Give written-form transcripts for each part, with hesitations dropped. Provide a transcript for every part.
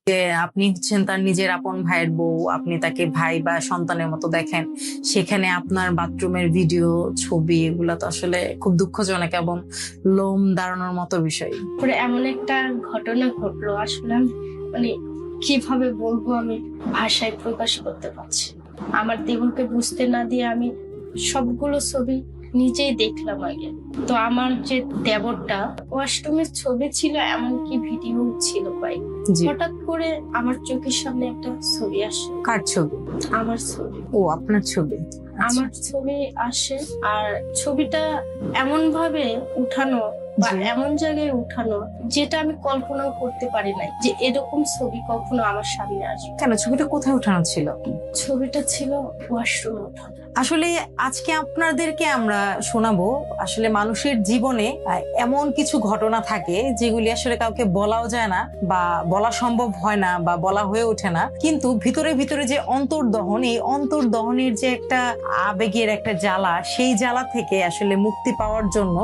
যে আপনি হচ্ছেন তার নিজের আপন ভাইয়ের বউ, আপনি তাকে ভাই বা সন্তানের মতো দেখেন, সেখানে আপনার বাথরুমের ভিডিও, ছবি, এগুলা তো আসলে খুব দুঃখজনক এবং লোম দাঁড়ানোর মতো বিষয়। পরে এমন একটা ঘটনা ঘটলো, আসলে আমি মানে কিভাবে বলবো, আমি ভাষায় প্রকাশ করতে পারছি না। আমার দেবরকে বুঝতে না দিয়ে আমি সবগুলো ছবি নিজেই দেখলাম আগে। তো আমার যে দেবরটা, ওয়াশরুমের ছবি ছিল, এমনকি ভিডিও ছিল কয়েক। জি। হঠাৎ করে আমার চোখের সামনে একটা ছবি আসে। কার ছবি? আমার ছবি। ও, আপনার ছবি। আমার ছবি আসে, আর ছবিটা এমন ভাবে উঠানো বা জি। এমন জায়গায় উঠানো যেটা আমি কল্পনাও করতে পারি নাই যে এরকম ছবি কখনো আমার সামনে আসবে। কেন, ছবিটা কোথায় ওঠানো ছিল? ছবিটা ছিল ওয়াশরুমে ওঠানো। আসলে আজকে আপনাদেরকে আমরা শোনাবো আসলে মানুষের জীবনে এমন কিছু ঘটনা থাকে যেগুলি আসলে কাউকে বলাও যায় না বা বলা সম্ভব হয় না বা বলা হয়ে ওঠে না, কিন্তু ভিতরে ভিতরে যে অন্তর্দহন, এই অন্তর্দহনের যে একটা আবেগের একটা জ্বালা, সেই জ্বালা থেকে আসলে মুক্তি পাওয়ার জন্য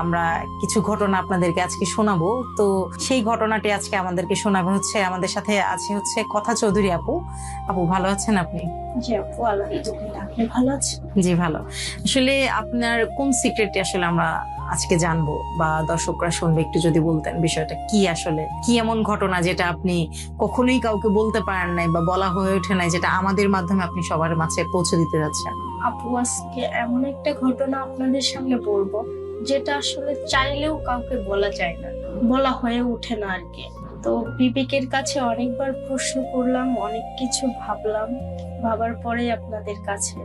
আমরা কিছু ঘটনা আপনাদেরকে আজকে শোনাবো। তো সেই ঘটনাটি আজকে আমাদেরকে শোনাবে হচ্ছে, আমাদের সাথে আছে হচ্ছে কথা চৌধুরী আপু। আপু, ভালো আছেন আপনি? জি আপু, আলহামদুলিল্লাহ। আপনি ভালো আছেন? জি, ভালো। আসলে আপনার কোন সিক্রেটটি আসলে আমরা আজকে জানবো বা দর্শকরা শুনবে, একটু যদি বলতেন বিষয়টা কি, আসলে কি এমন ঘটনা যেটা আপনি কখনোই কাউকে বলতে পারেন নাই বা বলা হয়ে ওঠে নাই, যেটা আমাদের মাধ্যমে আপনি সবার মাঝে পৌঁছে দিতে যাচ্ছেন? আপু, আজকে এমন একটা ঘটনা আপনাদের সামনে বলবো যেটা আসলে চাইলেও কাউকে বলা যায় না, বলা হয়ে ওঠে না আর কি। তো বিবেকের কাছে অনেকবার প্রশ্ন করলাম, অনেক কিছু ভাবলাম, ভাবার পরে আপনাদের কাছে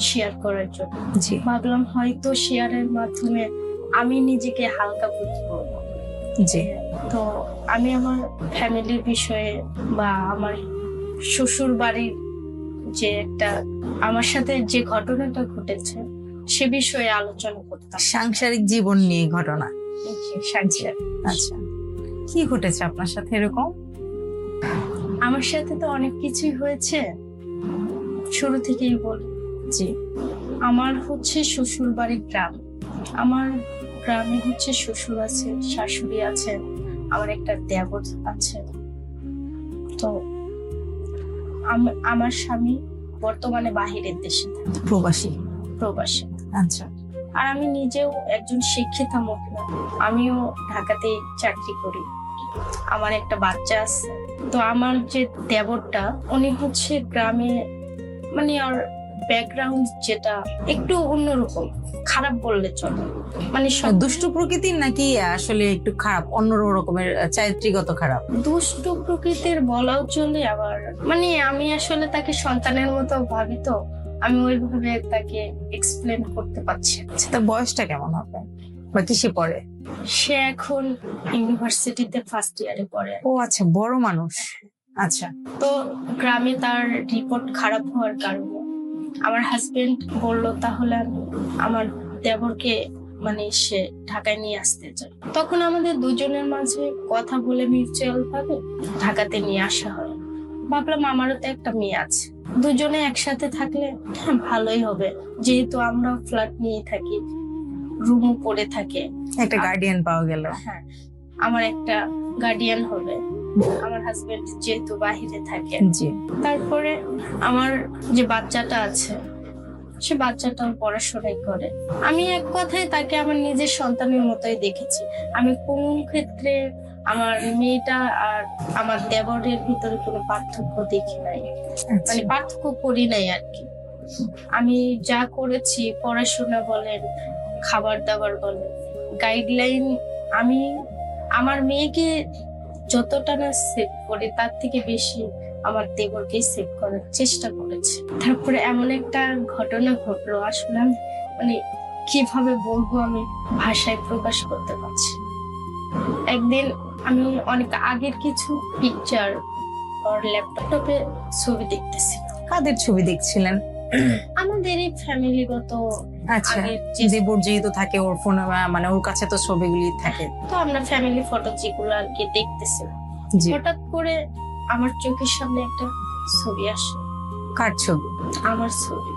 শেয়ার করার জন্য জি। ভাবলাম হয়তো শেয়ারের মাধ্যমে আমি নিজেকে হালকা বোধ করবো। জি। তো আমি আমার ফ্যামিলির বিষয়ে বা আমার শ্বশুর বাড়ির যে একটা আমার সাথে যে ঘটনাটা ঘটেছে সে বিষয়ে আলোচনা করতাম। সাংসারিক জীবন নিয়ে ঘটনা? সাংসারিক। আচ্ছা, কি ঘটেছে আপনার সাথে এরকম? আমার সাথে তো অনেক কিছুই হয়েছে, শুরু থেকেই বলি। জি। আমার হচ্ছে শ্বশুর বাড়ির গ্রাম। আমার গ্রামে হচ্ছে শ্বশুর আছে, শাশুড়ি আছে, আমার একটা দেবর আছে। তো আমার স্বামী বর্তমানে বাহিরের দেশে থাকে, প্রবাসী। আচ্ছা। আর আমি নিজেও একজন শিক্ষিতা মহিলা, আমিও ঢাকাতেই চাকরি করি, আমার একটা বাচ্চা আছে। তো আমার যে দেবরটা, উনি হচ্ছে গ্রামে, মানে আর ব্যাকগ্রাউন্ড যেটা একটু অন্যরকম, খারাপ বললে চলে, মানে দুষ্ট প্রকৃতির নাকি আসলে একটু খারাপ, অন্য রকমের চারিত্রিকগত খারাপ? দুষ্ট প্রকৃতির বলাও চলে, আবার মানে আমি আসলে তাকে সন্তানের মতো ভাবি, তো আমি ওইভাবে তাকে এক্সপ্লেন করতে পারছি না। তার বয়সটা কেমন হবে বা কিসে পড়ে? সে এখন ইউনিভার্সিটিতে ফার্স্ট ইয়ারে পড়ে। ও আচ্ছা, বড় মানুষ। আচ্ছা। তো গ্রামে তার রিপোর্ট খারাপ হওয়ার কারণে আমার হাজবেন্ড বলল তাহলে আমি আমার দেবরকে মানে সে ঢাকায় নিয়ে আসতে চায়। তখন আমাদের দুজনের মাঝে কথা বলে মিউচুয়াল ভাবে ঢাকাতে নিয়ে আসা হয়। ভাবলাম আমারও তো একটা মেয়ে আছে, দুজনে একসাথে থাকলে ভালোই হবে, যেহেতু আমরা ফ্ল্যাট নিয়ে থাকি, রুমও পড়ে থাকে, একটা গার্ডিয়ান পাওয়া গেল। হ্যাঁ, আমার একটা গার্ডিয়ান হবে, আমার হাজবেন্ড যেহেতু বাহিরে থাকে। জি। তারপরে আমার যে বাচ্চাটা আছে, সে বাচ্চাটাও পড়াশোনাই করে। আমি এক কথায় তাকে আমার নিজের সন্তানের মতোই দেখেছি। আমি কোন ক্ষেত্রে আমার মেয়েটা আর আমার দেবরের ভিতরে কোনো পার্থক্য দেখি নাই, মানে পার্থক্য করি নাই আর কি। আমি যা করেছি, পড়াশোনা বলেন, খাবার দাবার বলেন, গাইডলাইন, আমি আমার মেয়েকে যতটা না সেভ করি তার থেকে বেশি আমার দেবরকেই সেভ করার চেষ্টা করেছি। তারপরে এমন একটা ঘটনা ঘটলো, আসলে আমি মানে কিভাবে বলবো, আমি ভাষায় প্রকাশ করতে পারছি না। একদিন আমি অনেক আগের কিছু পিকচার ওর ল্যাপটপে ছবি দেখতেছি। কাদের ছবি দেখছিলেন? আমাদের এই ফ্যামিলিগত। আচ্ছা, আগের দেবর যেহেতু থাকে ওর ফোনে, মানে ওর কাছে তো ছবিগুলি থাকে, তো আমরা ফ্যামিলি ফটো যেগুলো আর কি দেখতেছিলাম, জি। হঠাৎ করে আমার চোখের সামনে একটা ছবি আসে। কার ছবি? আমার ছবি।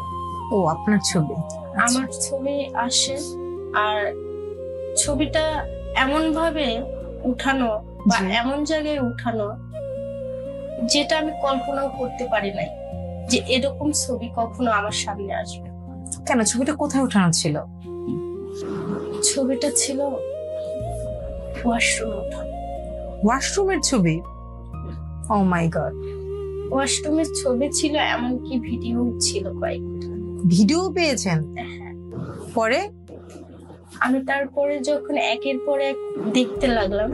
ও, আপনার ছবি। আমার ছবি আসে, আর ছবিটা এমন ভাবে উঠানো বা জি। এমন জায়গায় উঠানো যেটা আমি কল্পনাও করতে পারি নাই যে এরকম ছবি কখনো আমার সামনে আসবে। কেন, ছবিটা কোথায় ওঠানো ছিল? ছবিটা ছিল ওয়াশরুম ওঠানো। ওয়াশরুমের ছবি? ও মাই গড। ওয়াশরুমের ছবি ছিল, এমনকি ভিডিও ছিল কয়েকটা। ভিডিও পেয়েছেন? হ্যাঁ। পরে? আমি তারপরে যখন একের পর এক দেখতে লাগলাম,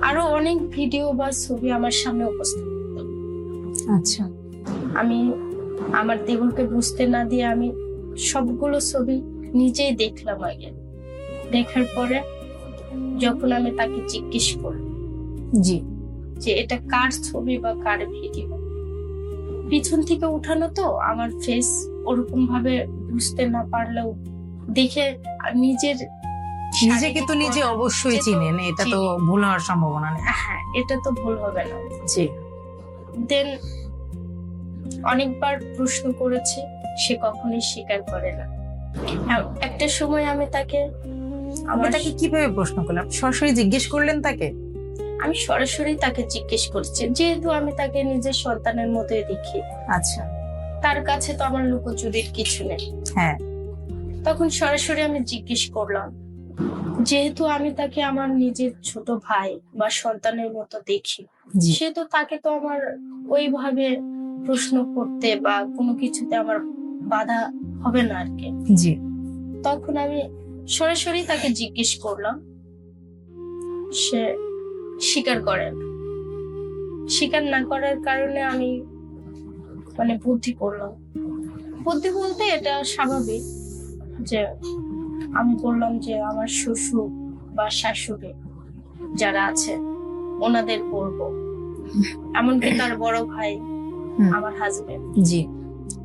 আরো অনেক ভিডিও বা ছবি আমার সামনে উপস্থিত হলো। আচ্ছা। আমি আমার দেবরকে বুঝতে না দিয়ে আমি সবগুলো ছবি নিজেই দেখলাম আগে। দেখার পরে যখন আমি তাকে জিজ্ঞেস করলাম জি। যে এটা কার ছবি বা কার ভিডিও, পিছন থেকে উঠানো তো আমার ফেস ওরকম ভাবে বুঝতে না পারলেও দেখে নিজেকে তো নিজে অবশ্যই চিনেন, এটা তো ভুল হওয়ার সম্ভাবনা নেই। হ্যাঁ, এটা তো ভুল হবে না। জি। দেন অনেকবার প্রশ্ন করেছি, সে কখনোই স্বীকার করে না। একটা সময় আমি তাকে কিভাবে প্রশ্ন করলেন? সরাসরি জিজ্ঞেস করলেন তাকে? আমি সরাসরি তাকে জিজ্ঞেস করছি, যেহেতু আমি তাকে নিজের সন্তানের মতোই দেখি। আচ্ছা। তার কাছে তো আমার লুকোচুরির কিছু নেই। হ্যাঁ। তখন সরাসরি আমি জিজ্ঞেস করলাম, যেহেতু আমি তাকে আমার নিজের ছোট ভাই বা সন্তানের মতো দেখি, সেহেতু তাকে তো আমার ওইভাবে প্রশ্ন করতে বা কোনো কিছুতে আমার বাধা হবে না আর কি। জি। তখন আমি সরাসরি তাকে জিজ্ঞেস করলাম, সে স্বীকার করেন। স্বীকার না করার কারণে আমি বুদ্ধি করলাম। বুদ্ধি বলতে এটা স্বাভাবিক, যে আমি বললাম যে আমার শ্বশুর বা শাশুড়ি যারা আছে ওনাদের বলবো, এমনকি তার বড় ভাই আমার হাজবেন্ড। জি।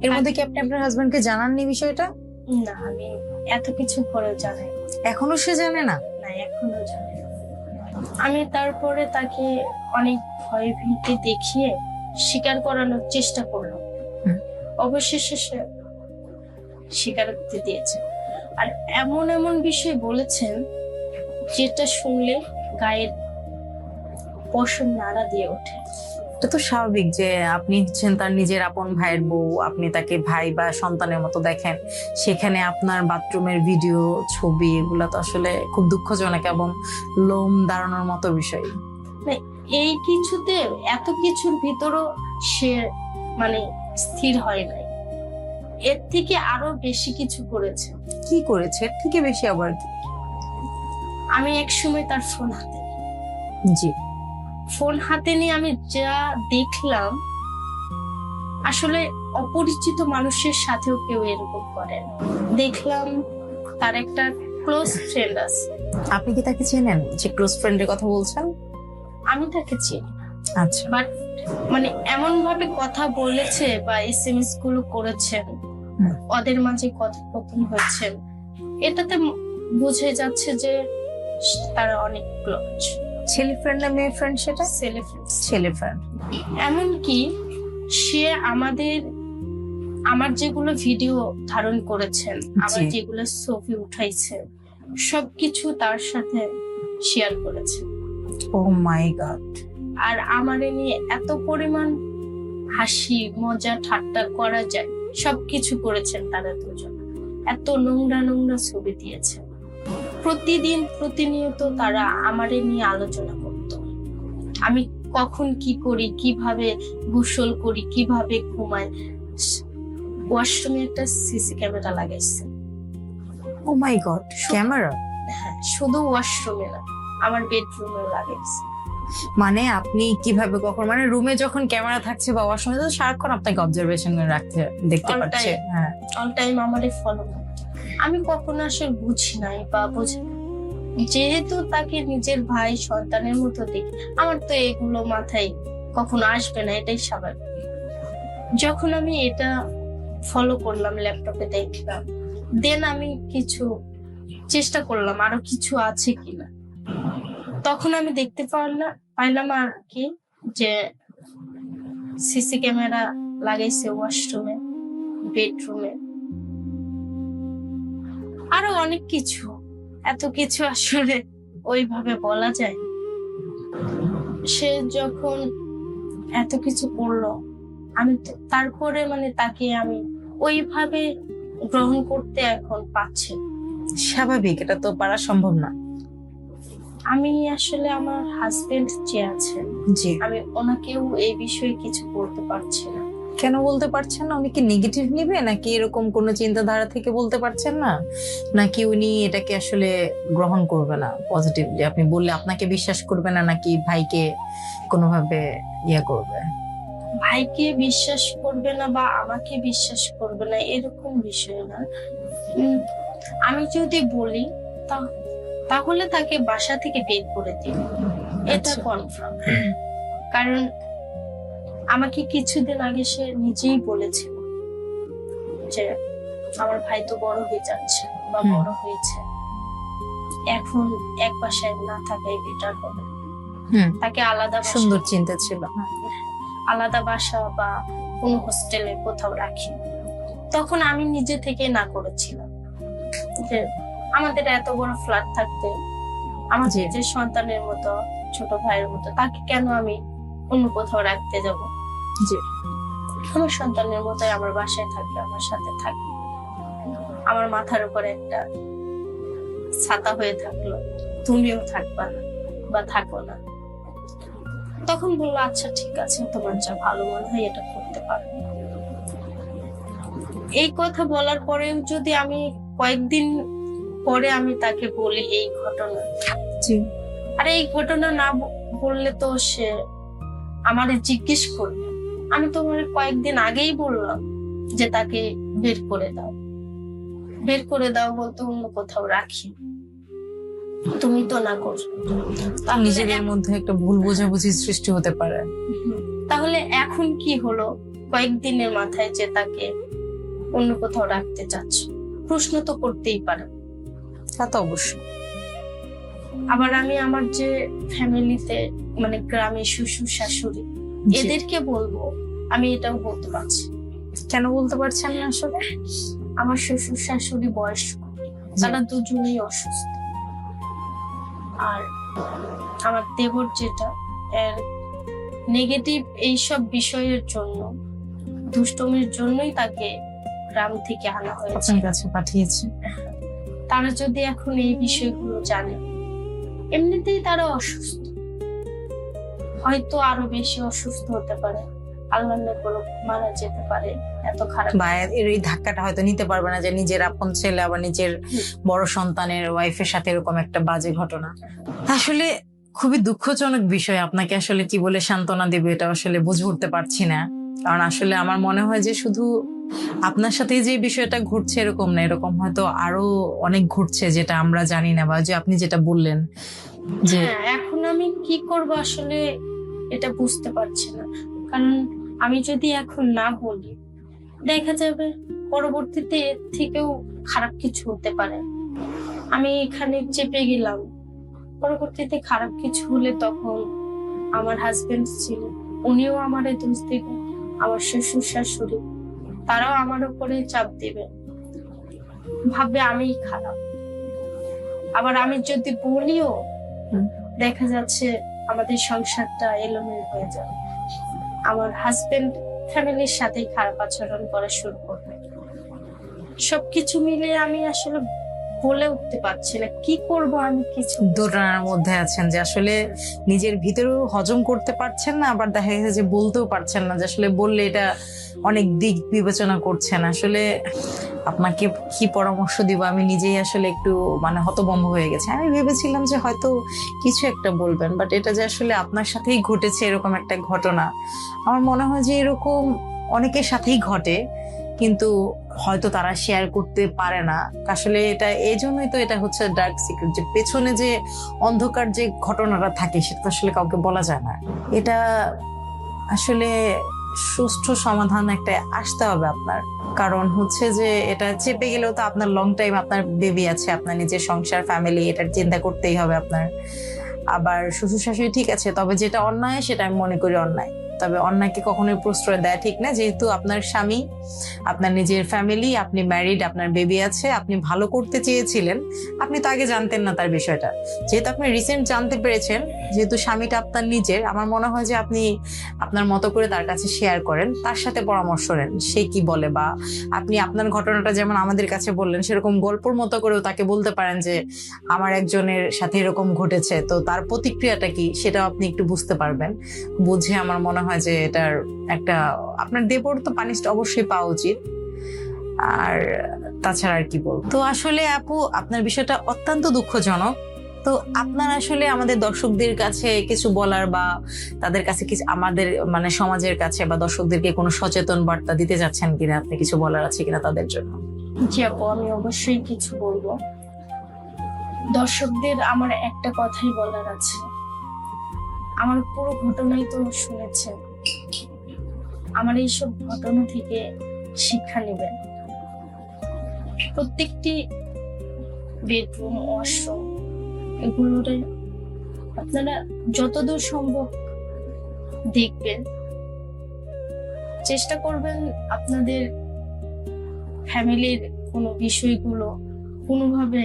এর মধ্যে কি আপনি আপনার হাজবেন্ডকে জানাননি বিষয়টা? না, আমি এত কিছু করে জানাই। এখনো সে জানে না? না, এখনো জানে না। আমি তারপরে তাকে অনেক ভয় ভীতি দেখিয়ে স্বীকার করানোর চেষ্টা করলাম। অবশেষে সে স্বীকারোক্তি দিয়েছে। আর এমন এমন বিষয় বলেছেন যেটা শুনলে গায়ের পশম নাড়া দিয়ে ওঠে। এটা তো স্বাভাবিক যে আপনি হচ্ছেন তার নিজের আপন ভাইয়ের বউ, আপনি তাকে ভাই বা সন্তানের মতো দেখেন, সেখানে আপনার বাথরুমের ভিডিও ছবি এগুলা তো আসলে খুব দুঃখজনক এবং লোম দাঁড়ানোর মতো বিষয়। এই কিছুতে এত কিছুর ভিতরও সে স্থির হয় নাই, এর থেকে আরো বেশি কিছু করেছে। কি করেছে? এর থেকে বেশি আবার কি? আমি এক সময় তার ফোন হাতে নিই। জি। ফোন হাতে নিয়ে আমি যা দেখলাম, আসলে অপরিচিত মানুষের সাথেও কেউ এরকম করে। দেখলাম তার একটা ক্লোজ ফ্রেন্ড আছে। আপনি কি তাকে চেনেন, যে ক্লোজ ফ্রেন্ডের কথা বলছেন? আমি তাকে চিনি। আচ্ছা। বাট এমন ভাবে কথা বলেছে বা SMS গুলো করেছেন, ওদের মাঝে কথোপকথন হচ্ছে, এটাতে বুঝে যাচ্ছে যে তারা অনেক ক্লোজ। ছেলে ফ্রেন্ড না মেয়ে ফ্রেন্ড? সেটা ছেলে ফ্রেন্ড। এমনকি সে আমার যেগুলো ভিডিও ধারণ করেছেন, আমার যেগুলো ছবি উঠাইছে, সবকিছু তার সাথে শেয়ার করেছে। ও মাই গড। আর আমারে নিয়ে এত পরিমাণ হাসি মজা ঠাট্টা করা যায় সবকিছু করেছেন তারা দুজন। এত নোংরা নোংরা ছবি দিয়েছে। প্রতিনিয়ত তারা আমারে নিয়ে আলোচনা করত। আমি কখন কি করি, কিভাবে গোসল করি, কিভাবে ঘুমাই। ওয়াশরুমে একটা সিসি ক্যামেরা লাগাইছে। ও মাই গড, ক্যামেরা? হ্যাঁ, শুধু ওয়াশরুমে না, আমার বেডরুমেও লাগাইছে। আপনি কিভাবে কখন রুমে যখন ক্যামেরা থাকছে বা ওয়াশরুমে, তো সারাক্ষণ আপনাকে অবজারভেশন রাখতে দেখতে পাচ্ছে? হ্যাঁ, অল টাইম আমারে ফলো করে। আমি কখনো আসলে বুঝি নাই বা বুঝি, যেহেতু তাকে নিজের ভাই সন্তানের মতো দেখি, আমার তো এগুলো মাথায় কখনো আসবে না, এটাই স্বাভাবিক। যখন আমি এটা ফলো করলাম, ল্যাপটপে দেখলাম, দেন আমি কিছু চেষ্টা করলাম আরো কিছু আছে কিনা। তখন আমি দেখতে পাইলাম আর কি, যে সিসি ক্যামেরা লাগাইছে ওয়াশরুমে, বেডরুমে, আরো অনেক কিছু। এত কিছু আসলে ওইভাবে বলা যায়। সে যখন এত কিছু করলো, আমি তারপরে মানে তাকে আমি ওইভাবে গ্রহণ করতে এখন পারছি না। স্বাভাবিক, এটা তো পারা সম্ভব না। আমি আসলে আমার হাজবেন্ড যে আছে, জি, আমি ওনাকেও এই বিষয়ে কিছু বলতে পারছি না। কেন বলতে পারছেন না? উনি কি নেগেটিভ নিবে, নাকি এরকম কোনো চিন্তাধারা থেকে বলতে পারছেন না, নাকি উনি এটাকে আসলে গ্রহণ করবে না পজিটিভ, যে আপনি বললে আপনাকে বিশ্বাস করবে না, নাকি ভাইকে কোনোভাবে করবে? ভাইকে বিশ্বাস করবে না বা আমাকে বিশ্বাস করবে না এরকম বিষয় না। আমি যদি বলি তাহলে তাকে বাসা থেকে বের করে দিন, এটা আচ্ছা। কনফার্ম। কারণ আমাকে কিছুদিন আগে সে নিজেই বলেছিল যে আমার ভাই তো বড় হয়ে যাচ্ছে বা বড় হয়েছে, এখন এক বাসায় না থাকাই বেটার হবে। তাকে আলাদা সুন্দর চিন্তা ছিল। আলাদা বাসা বা কোনো হোস্টেলে কোথাও রাখি। তখন আমি নিজে থেকে না করেছিলাম যে আমাদের এত বড় ফ্ল্যাট থাকতে আমার জি। যে সন্তানের মতো, ছোট ভাইয়ের মতো, তাকে কেন আমি অন্য কোথাও রাখতে যাব? জি। আমার সন্তানের মতোই আমার বাসায় থাকবে, আমার সাথে থাকবে, আমার মাথার উপরে একটা ছাতা হয়ে থাকলো, তুমিও থাকবা না বা থাকো না। তখন বললো আচ্ছা ঠিক আছে, তোমার যা ভালো মনে হয় এটা করতে পারো। এই কথা বলার পরেও যদি আমি কয়েকদিন পরে আমি তাকে বলি এই ঘটনা, জি। আর এই ঘটনা না বললে তো সে আমারে জিজ্ঞেস করবে, আমি তোমার কয়েকদিন আগেই বললাম যে তাকে বের করে দাও। বের করে দাও বলতে অন্য কোথাও রাখি, তুমি তো না করছো। নিজেদের মধ্যে একটা ভুল বোঝাবুঝি সৃষ্টি হতে পারে। তাহলে এখন কি হলো কয়েকদিনের মাথায় যে তাকে অন্য কোথাও রাখতে চাচ্ছ? প্রশ্ন তো করতেই পারে। তা তো অবশ্যই। আবার আমি আমার যে ফ্যামিলিতে মানে গ্রামে শ্বশুর শাশুড়ি জি। এদেরকে বলবো, আমি এটাও বলতে পারছি। কেন বলতে পারছেন না আসলে? আমার শ্বশুর শাশুড়ি বয়স্ক, তারা দুজনেই অসুস্থ। আর আমার দেবর যেটা, এর নেগেটিভ এইসব বিষয়ের জন্য, দুষ্টমির জন্যই তাকে গ্রাম থেকে আনা হয়েছে। আপনার কাছে পাঠিয়েছে। তারা যদি এখন এই বিষয়গুলো জানে, এমনিতেই তারা অসুস্থ, হয়তো আরো বেশি অসুস্থ হতে পারে, আল্লাহ না করুক মারা যেতে পারে, এত খারাপ। বা এর এই ধাক্কাটা হয়তো নিতে পারবে না যে নিজের আপন ছেলে আবার নিজের বড় সন্তানের ওয়াইফের সাথে এরকম একটা বাজে ঘটনা। আসলে খুবই দুঃখজনক বিষয়। আপনাকে আসলে কি বলে সান্ত্বনা দেবে এটা আসলে বুঝে উঠতে পারছি না। কারণ আসলে আমার মনে হয় যে শুধু আপনার সাথেই যে বিষয়টা ঘটছে এরকম না, এরকম হয়তো আরো অনেক ঘটছে যেটা আমরা জানি না, বা যে আপনি যেটা বললেন যে এখন আমি কি করব আসলে এটা বুঝতে পারছি না। কারণ আমি যদি এখন না বলি, দেখা যাবে পরবর্তীতে এর থেকেও খারাপ কিছু হতে পারে। আমি এখানে চেপে গেলাম, পরবর্তীতে খারাপ কিছু হলে তখন আমার হাজবেন্ড ছিল, উনিও আমারে দোষ দিবে, আমার শ্বশুর শাশুড়ি তারাও আমার উপরে চাপ দিবে, ভাববে আমিই খারাপ। আবার আমি যদি বলিও, দেখা যাচ্ছে আমাদের সংসারটা এলোমেলো হয়ে যাবে, আমার হাজবেন্ড ফ্যামিলির সাথে খারাপ আচরণ করা শুরু করবে। সবকিছু মিলিয়ে আমি আসলে বলে উঠতে পারছি না কি করব। আমি কিছু দোটানার মধ্যে আছেন যে আসলে নিজের ভিতরেও হজম করতে পারছেন না, আবার দেখা গেছে যে বলতেও পারছেন না, যে আসলে বললে এটা অনেক দিক বিবেচনা করছেন। আসলে আপনাকে কি পরামর্শ দিব আমি নিজেই আসলে একটু মানে হতভম্ব হয়ে গেছে। আমি ভেবেছিলাম যে হয়তো কিছু একটা বলবেন, বাট এটা যে আসলে আপনার সাথেই ঘটেছে এরকম একটা ঘটনা, আমার মনে হয় যে এরকম অনেকের সাথেই ঘটে, কিন্তু হয়তো তারা শেয়ার করতে পারে না। আসলে এটা এই জন্যই তো এটা হচ্ছে ডার্ক সিক্রেট, যে পেছনে যে অন্ধকার যে ঘটনাটা থাকে সেটা তো আসলে কাউকে বলা যায় না। এটা আসলে সুষ্ঠু সমাধান একটা আসতে হবে আপনার। কারণ হচ্ছে যে এটা চেপে গেলেও তো আপনার লং টাইম, আপনার বেবি আছে, আপনার নিজের সংসার ফ্যামিলি, এটার চিন্তা করতেই হবে আপনার। আবার শ্বশুর শাশুড়ি ঠিক আছে, তবে যেটা অন্যায় সেটা আমি মনে করি অন্যায়। তবে অন্যকে কখনোই প্রশ্রয় দেয়া ঠিক না। যেহেতু আপনার স্বামী, আপনার নিজের ফ্যামিলি, আপনি ম্যারিড, আপনার বেবি আছে, আপনি ভালো করতে চেয়েছিলেন, আপনি তো আগে জানতেন না তার বিষয়টা। যেহেতু আপনি রিসেন্ট জানতে পেরেছেন, যেহেতু স্বামীটা আপনার নিজের, আমার মনে হয় যে আপনি আপনার মতো করে তার কাছে শেয়ার করেন, তার সাথে পরামর্শ নেন সে কি বলে, বা আপনি আপনার ঘটনাটা যেমন আমাদের কাছে বললেন সেরকম গল্পর মতো করেও তাকে বলতে পারেন যে আমার একজনের সাথে এরকম ঘটেছে, তো তার প্রতিক্রিয়াটা কি সেটাও আপনি একটু বুঝতে পারবেন। বুঝে আমার মনে হয় যে এটার একটা, আপনার দেবর তো পানিশড অবশ্যই পাওয়া উচিত। আর তাছাড়া আর কি বলবো। তো আসলে আপু আপনার বিষয়টা অত্যন্ত দুঃখজনক। তো আপনার আসলে আমাদের দর্শকদের কাছে কিছু বলার বা তাদের কাছে কিছু, আমাদের মানে সমাজের কাছে বা দর্শকদেরকে কোনো সচেতন বার্তা দিতে যাচ্ছেন কিনা, আপনি কিছু বলার আছে কিনা তাদের জন্য? জি আপু, আমি অবশ্যই কিছু বলবো। দর্শকদের আমার একটা কথাই বলার আছে, আমার পুরো ঘটনাই তো শুনেছেন, আমার এইসব ঘটনা থেকে শিক্ষা নেবেন। প্রত্যেকটি বেডরুম, ওয়াশরুম, এগুলোরে আপনারা যতদূর সম্ভব দেখবেন, চেষ্টা করবেন আপনাদের ফ্যামিলির কোনো বিষয়গুলো, কোনোভাবে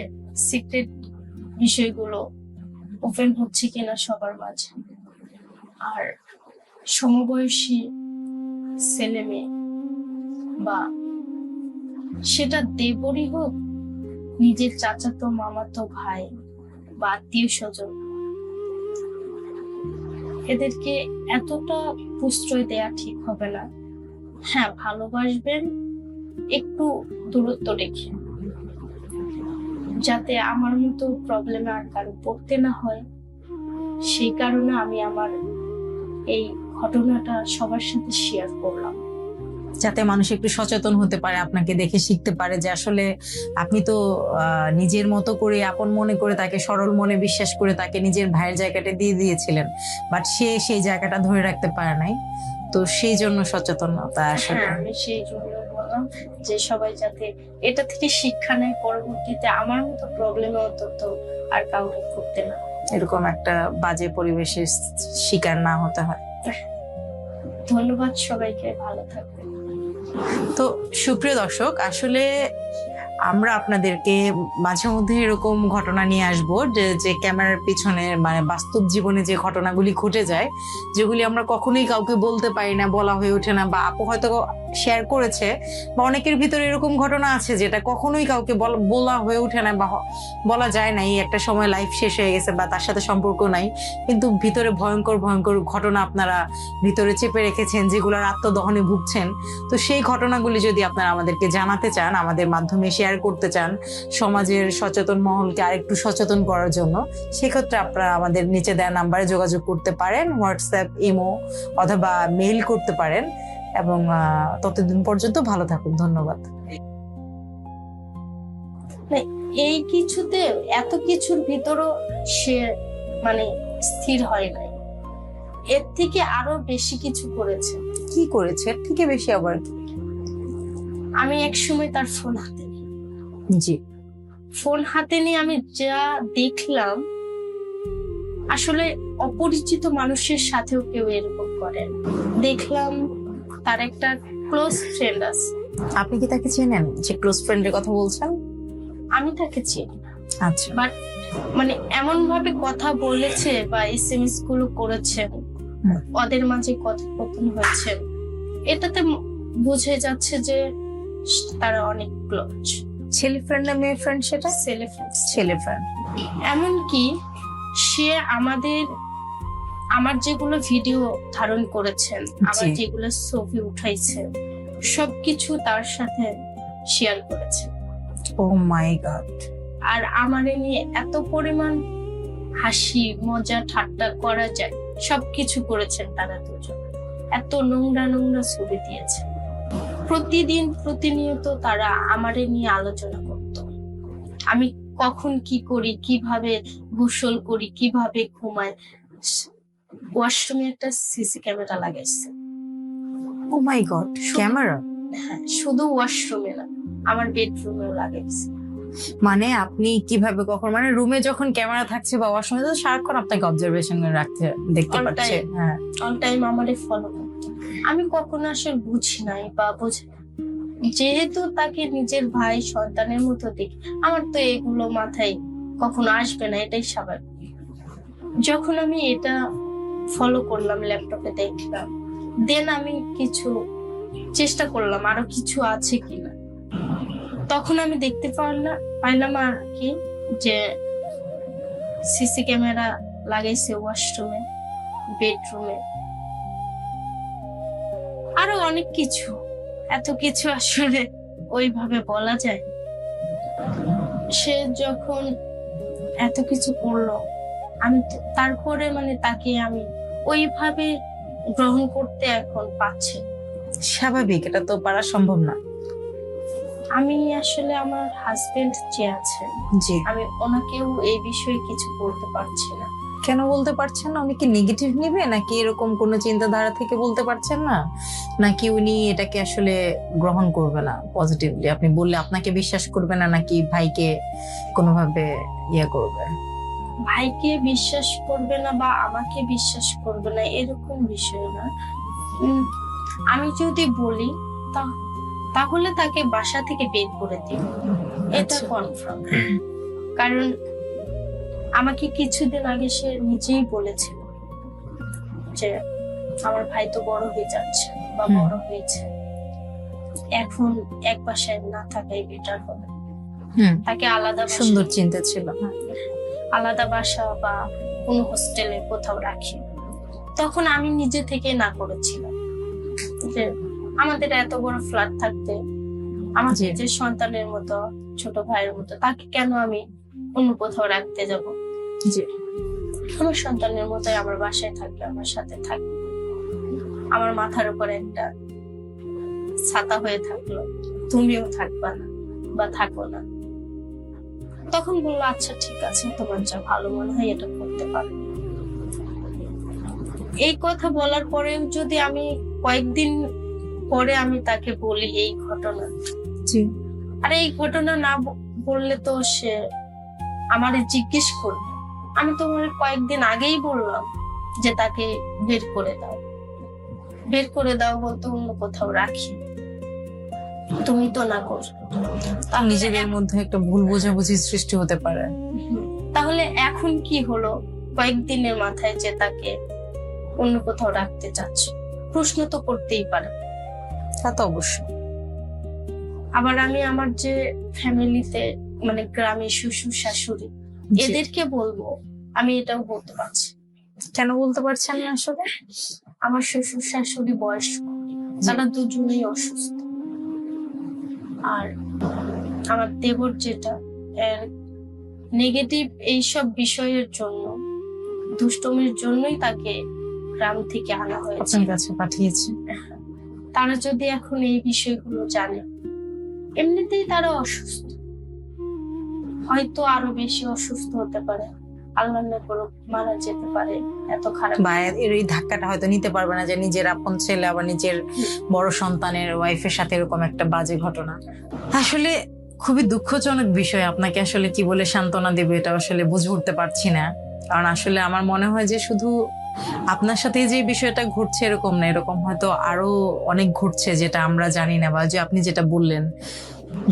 সিক্রেট বিষয়গুলো ওপেন হচ্ছে কিনা সবার মাঝে। আর সমবয়সী ছেলে মেয়ে, বা সেটা দেবরই হোক, নিজের চাচাতো মামাতো ভাই বা আত্মীয় স্বজন, এদেরকে এতটা প্রশ্রয় দেয়া ঠিক হবে না। হ্যাঁ, ভালোবাসবেন একটু দূরত্ব রেখে, যাতে আমার মতো প্রবলেমে আর কারো পড়তে না হয়। সেই কারণে আমি আমার এই ঘটনাটা সবার সাথে শেয়ার করলাম, যাতে মানুষ একটু সচেতন হতে পারে, আপনাকে দেখে শিখতে পারে যে আসলে আপনি তো নিজের মতো করে আপন মনে করে তাকে সরল মনে বিশ্বাস করে তাকে নিজের ভাইয়ের জায়গাটা দিয়ে দিয়েছিলেন, বাট সে সেই জায়গাটা ধরে রাখতে পারে নাই। তো সেই জন্য সচেতনতা আসলে। হ্যাঁ, আমি সেই জন্য বললাম যে সবাই যাতে এটা থেকে শিক্ষা নেয়, পরবর্তীতে আমার মতো প্রবলেমে অন্তত আর কাউকে করতে না। এরকম একটা বাজে পরিবেশের শিকার না হতে হয়। ধন্যবাদ সবাইকে, ভালো থাকবেন। তো সুপ্রিয় দর্শক, আসলে আমরা আপনাদেরকে মাঝে মধ্যে এরকম ঘটনা নিয়ে আসবো যে ক্যামেরার পিছনে মানে বাস্তব জীবনে যে ঘটনাগুলি ঘটে যায়, যেগুলি আমরা কখনোই কাউকে বলতে পারি না, বলা হয়ে ওঠে না, বা আপু হয়তো শেয়ার করেছে, বা অনেকের ভিতরে এরকম ঘটনা আছে যেটা কখনোই কাউকে বলা হয়ে ওঠে না বা বলা যায় না। এই একটা সময় লাইফ শেষ হয়ে গেছে বা তার সাথে সম্পর্ক নাই, কিন্তু ভিতরে ভয়ঙ্কর ভয়ঙ্কর ঘটনা আপনারা ভিতরে চেপে রেখেছেন, যেগুলোর আত্মদহনে ভুগছেন। তো সেই ঘটনাগুলি যদি আপনারা আমাদেরকে জানাতে চান, আমাদের মাধ্যমে শেয়ার করতে চান, সমাজের সচেতন মহলকে আরেকটু সচেতন করার জন্য, সেক্ষেত্রে আপনারা আমাদের নিচে দেওয়া নাম্বারে যোগাযোগ করতে পারেন, হোয়াটসঅ্যাপ, ইমো অথবা মেইল করতে পারেন। এবং ততদিন পর্যন্ত ভালো থাকুন। ধন্যবাদ। এই কিছুতে এত কিছুর ভিতরও সে মানে স্থির হয় নাই, এর থেকে আরো বেশি কিছু করেছে। কি করেছে থেকে বেশি আবার কি? আমি এক সময় তার ফোন হাতে নিই। জি। ফোন হাতে নিয়ে আমি যা দেখলাম, আসলে অপরিচিত মানুষের সাথেও কেউ এরকম করে না। দেখলাম তার একটা ক্লোজ ফ্রেন্ড আছে। আপনি কি তাকে চেনেন, যে ক্লোজ ফ্রেন্ডের কথা বলছেন? আমি তাকে চিনি, আচ্ছা। বাট মানে এমন ভাবে কথা বলেছে বা এসএমএস গুলো করেছে, ওদের মাঝে কথোপকথন হয়েছে, এটাতে বুঝে যাচ্ছে যে তারা অনেক ক্লোজ। ছেলে ফ্রেন্ড না মেয়ে ফ্রেন্ড সেটা? ছেলে ফ্রেন্ড। ছেলে ফ্রেন্ড। এমনকি সে আমার যেগুলো ভিডিও ধারণ করেছেন, আমার যেগুলো ছবি উঠাইছে, সবকিছু তার সাথে শেয়ার করেছে। ও মাই গড। আর আমারে নিয়ে এত পরিমাণ হাসি মজা ঠাট্টা করা যায় সবকিছু করেছেন তারা দুজন। এত নোংরা নোংরা ছবি দিয়েছে। প্রতিদিন প্রতিনিয়ত তারা আমারে নিয়ে আলোচনা করত, আমি কখন কি করি, কিভাবে গোসল করি, কিভাবে ঘুমাই। ওয়াশরুমে একটা সিসি ক্যামেরা লাগাইছে। ও মাই গড, ক্যামেরা? হ্যাঁ, শুধু ওয়াশরুমে না, আমার বেডরুমেও লাগাইছে। মানে আপনি কিভাবে কখন মানে রুমে যখন ক্যামেরা থাকছে বা ওয়াশরুমে তো সারাক্ষণ আপনাকে অবজারভেশন রাখতে দেখতে All পাচ্ছে। time. হ্যাঁ, অল টাইম আমারে ফলো করতো। আমি কখনো আসলে বুঝি নাই বা বুঝি না। যেহেতু তাকে নিজের ভাই সন্তানের মতো দেখি, আমার তো এগুলো মাথায় কখনো আসবে না, এটাই স্বাভাবিক। যখন আমি এটা ফলো করলাম, ল্যাপটপে দেখলাম, দেন আমি কিছু চেষ্টা করলাম আরো কিছু আছে কিনা। তখন আমি দেখতে পাইলাম আর কি যে সিসি ক্যামেরা লাগাইছে ওয়াশরুমে, বেডরুমে, আরো অনেক কিছু। এত কিছু আসলে ওইভাবে বলা যায় না। সে যখন এত কিছু করলো, আমি তারপরে মানে তাকে আমি ওইভাবে গ্রহণ করতে এখন পারছি না। স্বাভাবিক, এটা তো পারা সম্ভব না। আমি আসলে আমার হাজবেন্ড যে আছে, জি, আমি ওনাকেও এই বিষয়ে কিছু বলতে পারছি না। কেন বলতে পারছেন না? উনি কি নেগেটিভ নিবে, নাকি এরকম কোনো চিন্তাধারা থেকে বলতে পারছেন না, নাকি উনি এটাকে আসলে গ্রহণ করবে না পজিটিভলি? আপনি বললে আপনাকে বিশ্বাস করবে না, নাকি ভাইকে কোনোভাবে করবে? ভাইকে বিশ্বাস করবে না বা আমাকে বিশ্বাস করবে না এরকম বিষয় না। উম, আমি যদি বলি তাহলে তাকে বাসা থেকে বের করে দিব, এটা আচ্ছা। কনফার্ম। কারণ আমাকে কিছুদিন আগে সে নিজেই বলেছিল যে আমার ভাই তো বড় হয়ে যাচ্ছে বা বড় হয়েছে, এখন এক বাসায় না থাকাই বেটার হবে। তাকে আলাদা সুন্দর চিন্তা ছিল। আলাদা বাসা বা কোনো হোস্টেলে কোথাও রাখি। তখন আমি নিজে থেকে না করেছিলাম যে আমাদের এত বড় ফ্ল্যাট থাকতে আমার জি। নিজের সন্তানের মতো, ছোট ভাইয়ের মতো, তাকে কেন আমি অন্য কোথাও রাখতে যাব? জি, আমার সন্তানের মতোই আমার বাসায় থাকবে, আমার সাথে থাকবে, আমার মাথার উপর একটা ছাতা হয়ে থাকলো, তুমিও থাকবা না বা থাকো না। তখন বললো আচ্ছা ঠিক আছে, তোমার যা ভালো মনে হয় এটা করতে পারো। এই কথা বলার পরেও যদি আমি কয়েকদিন পরে আমি তাকে বলি এই ঘটনা, জি, আর এই ঘটনা না বললে তো সে আমারে জিজ্ঞেস করবে। আমি তোমার কয়েকদিন আগেই বললাম যে তাকে বের করে দাও, বের করে দাও বলতে অন্য কোথাও রাখি, তুমি তো না করো। নিজেদের মধ্যে একটা ভুল বোঝাবুঝি সৃষ্টি হতে পারে। তাহলে এখন কি হলো কয়েকদিনের মাথায় যে তাকে অন্য কোথাও রাখতে চাচ্ছ? প্রশ্ন তো করতেই পারে। তা তো অবশ্যই। আবার আমি আমার যে ফ্যামিলিতে মানে গ্রামে শ্বশুর শাশুড়ি, জি। এদেরকে বলবো, আমি এটাও বলতে পারছি। কেন বলতে পারছেন না আসলে? আমার শ্বশুর শাশুড়ি বয়স্ক, তারা দুজনেই অসুস্থ। আর আমার দেবর যেটা, এর নেগেটিভ এইসব বিষয়ের জন্য, দুষ্টমির জন্যই তাকে গ্রাম থেকে আনা হয়েছে। আপনার কাছে পাঠিয়েছি। তারা যদি এখন এই বিষয়গুলো জানে, এমনিতেই তারা অসুস্থ, হয়তো আরো বেশি অসুস্থ হতে পারে, আল্লাহ না করুক মারা যেতে পারে, এত খারাপ। বা এর এই ধাক্কাটা হয়তো নিতে পারবে না যে নিজের আপন ছেলে আবার নিজের বড় সন্তানের ওয়াইফের সাথে এরকম একটা বাজে ঘটনা। আসলে খুবই দুঃখজনক বিষয়। আপনাকে আসলে কি বলে সান্ত্বনা দেবে এটা আসলে বুঝে উঠতে পারছি না। কারণ আসলে আমার মনে হয় যে শুধু আপনার সাথে যে বিষয়টা ঘটছে এরকম না, এরকম হয়তো আরো অনেক ঘটছে যেটা আমরা জানি না, বা যে আপনি যেটা বললেন